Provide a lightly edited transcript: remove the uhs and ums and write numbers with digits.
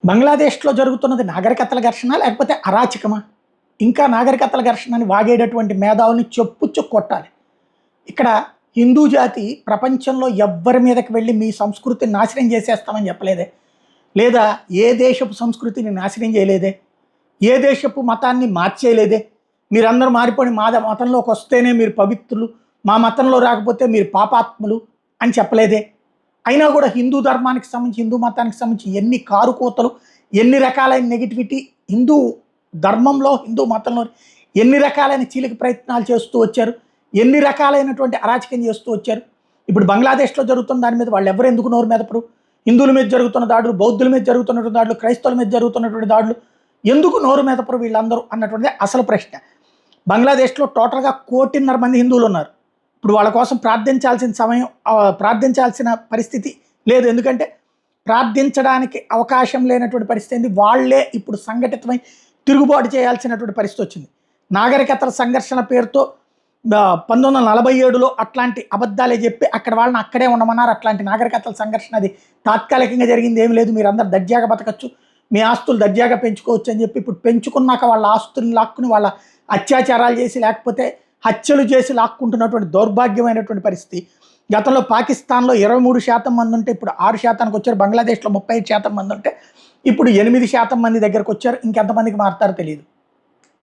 బంగ్లాదేశ్లో జరుగుతున్నది నాగరికతల ఘర్షణ లేకపోతే అరాచకమా? ఇంకా నాగరికతల ఘర్షణ అని వాగేటటువంటి మేధావుల్ని చెప్పుచ్చు కొట్టాలి. ఇక్కడ హిందూ జాతి ప్రపంచంలో ఎవ్వరి మీదకి వెళ్ళి మీ సంస్కృతిని నాశనం చేసేస్తామని చెప్పలేదే, లేదా ఏ దేశపు సంస్కృతిని నాశనం చేయలేదే, ఏ దేశపు మతాన్ని మార్చేయలేదే. మీరందరూ మారిపోయి మా మతంలోకి వస్తేనే మీరు పవిత్రులు, మా మతంలో రాకపోతే మీరు పాపాత్ములు అని చెప్పలేదే. అయినా కూడా హిందూ ధర్మానికి సంబంధించి, హిందూ మతానికి సంబంధించి ఎన్ని కారుకోతలు, ఎన్ని రకాలైన నెగిటివిటీ హిందూ ధర్మంలో, హిందూ మతంలో ఎన్ని రకాలైన చీలిక ప్రయత్నాలు చేస్తూ వచ్చారు, ఎన్ని రకాలైనటువంటి అరాచకం చేస్తూ వచ్చారు. ఇప్పుడు బంగ్లాదేశ్లో జరుగుతున్న దాని మీద వాళ్ళు ఎవరు ఎందుకు నోరు మెదపరు? హిందువుల మీద జరుగుతున్న దాడులు, బౌద్ధుల మీద జరుగుతున్నటువంటి దాడులు, క్రైస్తవుల మీద జరుగుతున్నటువంటి దాడులు ఎందుకు నోరు మెదపరు వీళ్ళందరూ అన్నటువంటిది అసలు ప్రశ్న. బంగ్లాదేశ్లో టోటల్గా 1.5 కోటి మంది హిందువులు ఉన్నారు. ఇప్పుడు వాళ్ళ కోసం ప్రార్థించాల్సిన సమయం, ప్రార్థించాల్సిన పరిస్థితి లేదు. ఎందుకంటే ప్రార్థించడానికి అవకాశం లేనటువంటి పరిస్థితి ఏంది, వాళ్ళే ఇప్పుడు సంఘటితమై తిరుగుబాటు చేయాల్సినటువంటి పరిస్థితి వచ్చింది. నాగరికతల సంఘర్షణ పేరుతో 1947లో అట్లాంటి అబద్ధాలే చెప్పి అక్కడ వాళ్ళని అక్కడే ఉండమన్నారు. అట్లాంటి నాగరికతల సంఘర్షణ అది తాత్కాలికంగా జరిగింది ఏమి లేదు, మీరు అందరు దర్జాగా బతకచ్చు, మీ ఆస్తులు దర్జాగా పెంచుకోవచ్చు అని చెప్పి ఇప్పుడు పెంచుకున్నాక వాళ్ళ ఆస్తుల్ని లాక్కుని వాళ్ళ అత్యాచారాలు చేసి లేకపోతే హత్యలు చేసి లాక్కుంటున్నటువంటి దౌర్భాగ్యమైనటువంటి పరిస్థితి. గతంలో పాకిస్తాన్లో 23% మంది ఉంటే ఇప్పుడు 6%కి వచ్చారు. బంగ్లాదేశ్లో 35% మంది ఉంటే ఇప్పుడు 8% మంది దగ్గరకు వచ్చారు. ఇంకెంతమందికి మారుతారో తెలియదు.